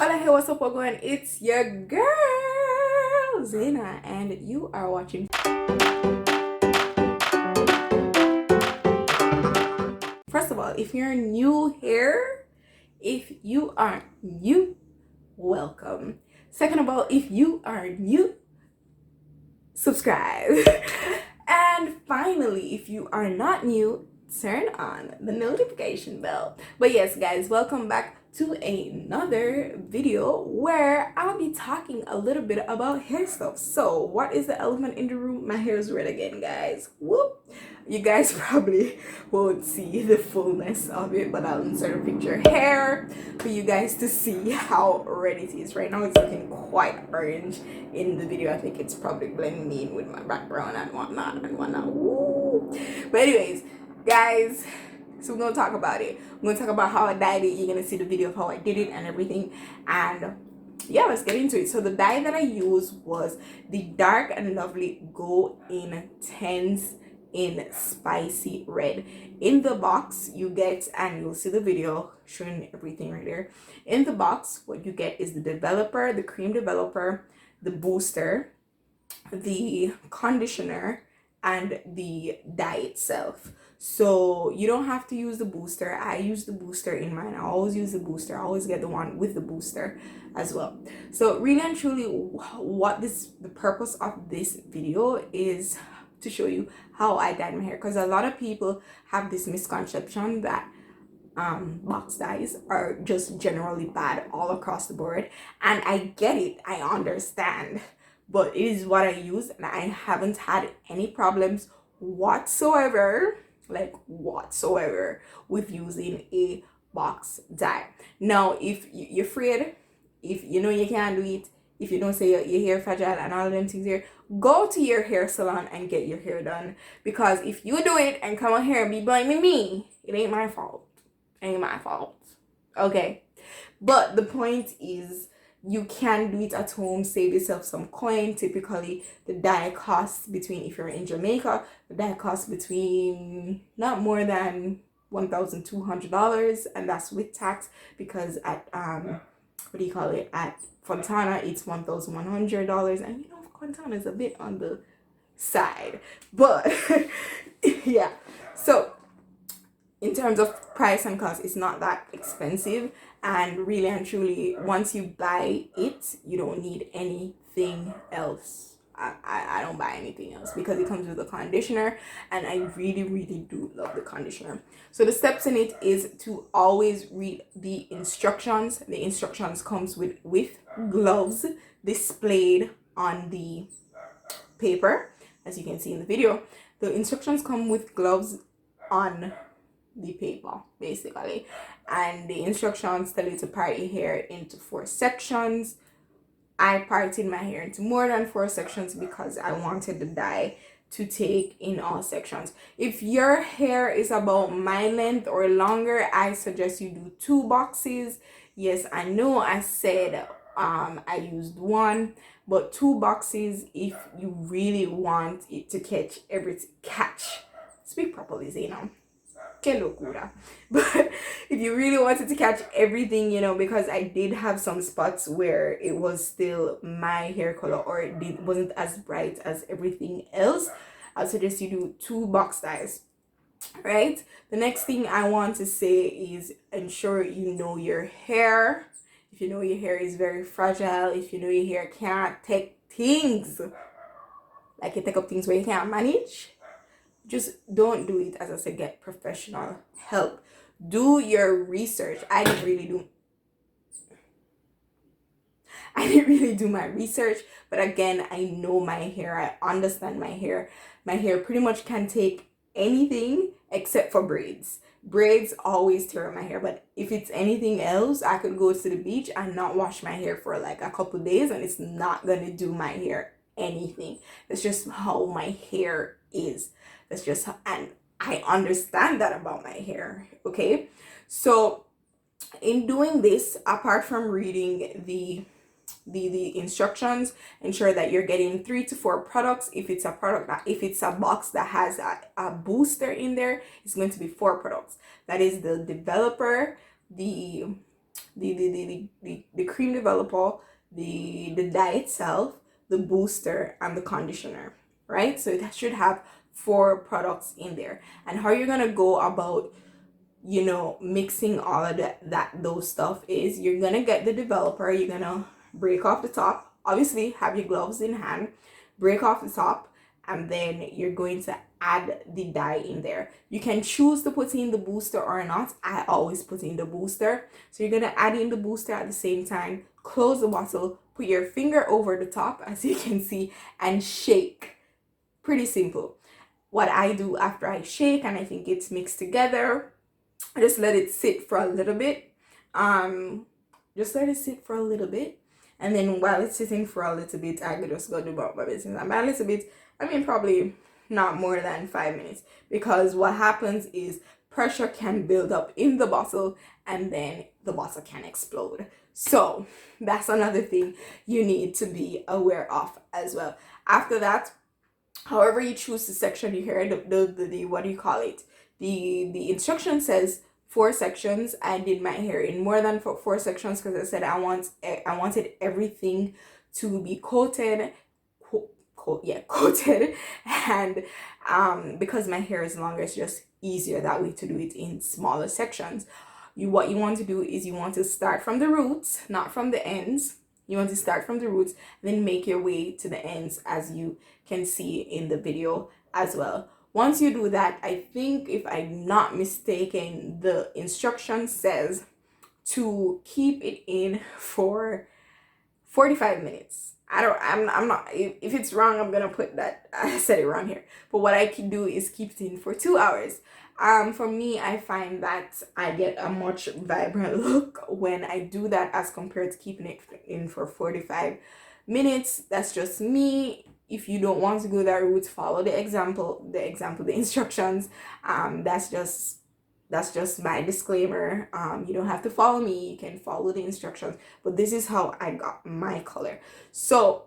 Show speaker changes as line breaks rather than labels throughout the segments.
Hola, hey, what's up, what's going on? It's your girl, Zena, and you are watching. First of all, if you're new here, if you are new, welcome. Second of all, if you are new, subscribe. And finally, if you are not new, turn on the notification bell. But yes, guys, welcome back to another video where I'll be talking a little bit about hair stuff. So what is the elephant in the room? My hair is red again, guys. Whoop. You guys probably won't see the fullness of it, but I'll insert a picture here for you guys to see how red it is. Right now it's looking quite orange in the video. I think it's probably blending in with my background and whatnot. Woo. But anyways, guys, so we're gonna talk about it. We're gonna talk about how I dyed it. You're gonna see the video of how I did it and everything. And yeah, let's get into it. So the dye that I used was the Dark and Lovely Go Intense in Spicy Red. In the box you get, and you'll see the video showing everything right there. In the box, what you get is the developer, the cream developer, the booster, the conditioner, and the dye itself. So you don't have to use the booster. I use the booster in mine. I always use the booster. I always get the one with the booster as well. So really and truly, the purpose of this video is to show you how I dyed my hair, because a lot of people have this misconception that box dyes are just generally bad all across the board, and I get it, I understand, but it is what I use and I haven't had any problems whatsoever, with using a box dye. Now if you're afraid, if you know you can't do it, if you don't say your hair fragile and all of them things here, go to your hair salon and get your hair done. Because if you do it and come on here and be blaming me, it ain't my fault. Ain't my fault. Okay. But the point is, you can do it at home, save yourself some coin. Typically the dye costs between, if you're in Jamaica, the dye costs between not more than $1,200, and that's with tax, because at at Fontana it's $1,100, and you know Fontana is a bit on the side, but yeah. So in terms of price and cost, it's not that expensive, and really and truly, once you buy it, you don't need anything else. I don't buy anything else because it comes with a conditioner, and I really do love the conditioner. So the steps in it is to always read the instructions. The instructions comes with gloves displayed on the paper, as you can see in the video. The instructions come with gloves on the paper basically, and the instructions tell you to part your hair into 4 sections. I parted my hair into more than 4 sections because I wanted the dye to take in all sections. If your hair is about my length or longer, I suggest you do 2 boxes. Yes, I know I said I used 1, but 2 boxes if you really want it to catch. Speak properly, Zena. Que locura. But if you really wanted to catch everything, because I did have some spots where it was still my hair color, or it wasn't as bright as everything else, I suggest you do 2 box dyes. Right? The next thing I want to say is ensure you know your hair. If you know your hair is very fragile, if you know your hair can't take things, like you take up things where you can't manage, just don't do it. As I said, get professional help. Do your research. I didn't really do my research, but again, I know my hair. I understand my hair. My hair pretty much can take anything except for braids. Braids always tear my hair, but if it's anything else, I could go to the beach and not wash my hair for like a couple days, and it's not gonna do my hair anything. That's just how my hair is. That's just how, and I understand that about my hair. Okay, so in doing this, apart from reading the instructions, ensure that you're getting 3 to 4 products. If it's a box that has a booster in there, it's going to be 4 products. That is the developer, the cream developer, the dye itself, the booster, and the conditioner, right? So it should have 4 products in there. And how you're gonna go about, you know, mixing all of those stuff is you're gonna get the developer, you're gonna break off the top, obviously have your gloves in hand, break off the top, and then you're going to add the dye in there. You can choose to put in the booster or not. I always put in the booster. So you're gonna add in the booster at the same time, close the bottle, put your finger over the top as you can see, and shake. Pretty simple. What I do after I shake and I think it's mixed together, I just let it sit for a little bit. Just let it sit for a little bit. And then while it's sitting for a little bit, I could just go do my business. And by a little bit, I mean probably not more than 5 minutes. Because what happens is pressure can build up in the bottle and then the bottle can explode. So that's another thing you need to be aware of as well. After that, however you choose to section your hair, the what do you call it? The instruction says 4 sections. I did my hair in more than 4 sections because I said I wanted everything to be coated, coated, and because my hair is longer, it's just easier that way to do it in smaller sections. What you want to do is you want to start from the roots, not from the ends. You want to start from the roots, then make your way to the ends, as you can see in the video as well. Once you do that, I think, if I'm not mistaken, the instruction says to keep it in for 45 minutes. I'm not, if it's wrong, I'm gonna put that I said it wrong here. But what I can do is keep it in for 2 hours. For me, I find that I get a much vibrant look when I do that as compared to keeping it in for 45 minutes. That's just me. If you don't want to go that route, follow the instructions. That's just my disclaimer. You don't have to follow me, you can follow the instructions, but this is how I got my color. So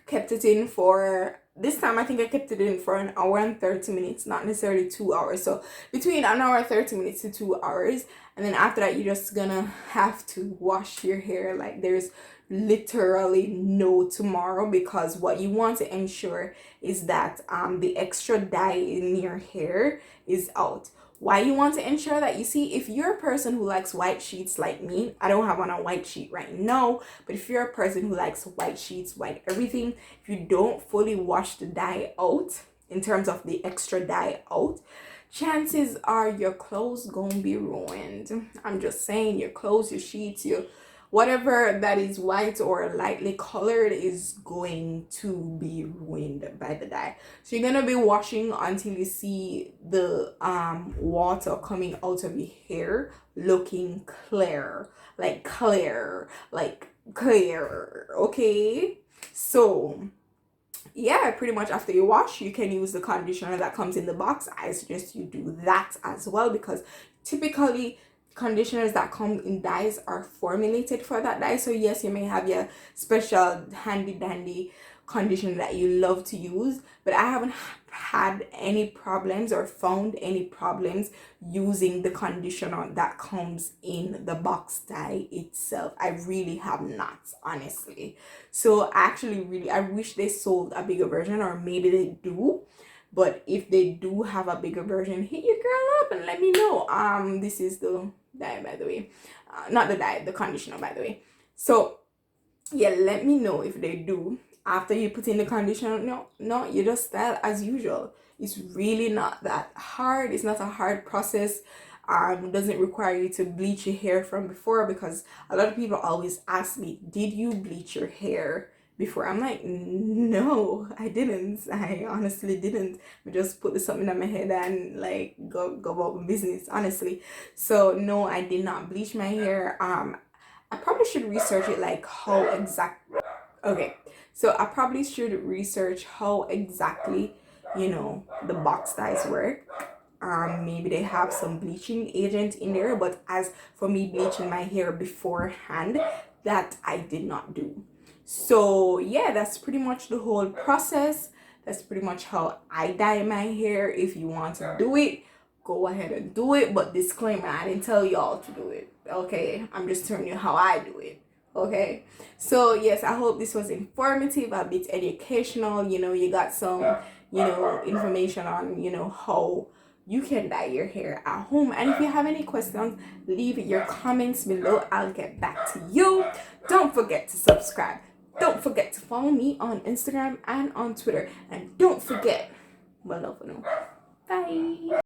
kept it in for, this time I think I kept it in for 1 hour and 30 minutes, not necessarily 2 hours. So between 1 hour and 30 minutes to 2 hours. And then after that, you're just gonna have to wash your hair like there's literally no tomorrow, because what you want to ensure is that the extra dye in your hair is out. Why you want to ensure that? You see, if you're a person who likes white sheets like me, I don't have on a white sheet right now, but if you're a person who likes white sheets, white everything, if you don't fully wash the dye out, in terms of the extra dye out, chances are your clothes gonna be ruined. I'm just saying, your clothes, your sheets, your whatever that is white or lightly colored is going to be ruined by the dye. So you're gonna be washing until you see the water coming out of your hair looking clear, like clear, okay? So yeah, pretty much after you wash, you can use the conditioner that comes in the box. I suggest you do that as well, because typically conditioners that come in dyes are formulated for that dye. So yes, you may have your special handy dandy conditioner that you love to use, but I haven't had any problems or found any problems using the conditioner that comes in the box dye itself. I really have not, honestly. So actually I wish they sold a bigger version, or maybe they do. But if they do have a bigger version, hit your girl up and let me know. This is the dye, by the way. Not the dye, the conditioner, by the way. So yeah, let me know if they do. After you put in the conditioner, no, you just style as usual. It's really not that hard. It's not a hard process. It doesn't require you to bleach your hair from before, because a lot of people always ask me, did you bleach your hair before? I'm like, no, I didn't. I honestly didn't. I just put something on my head and like go about my business, honestly. So no, I did not bleach my hair. I probably should research it, like how exactly. Okay, so I probably should research how exactly, the box dyes work. Maybe they have some bleaching agent in there, but as for me bleaching my hair beforehand, that I did not do. So yeah, that's pretty much the whole process. That's pretty much how I dye my hair. If you want to do it, go ahead and do it. But disclaimer, I didn't tell y'all to do it. Okay, I'm just telling you how I do it. Okay, so yes, I hope this was informative, a bit educational. You got some information on how you can dye your hair at home. And if you have any questions, leave your comments below. I'll get back to you. Don't forget to subscribe. Don't forget to follow me on Instagram and on Twitter. And don't forget, well, love, no. Bye.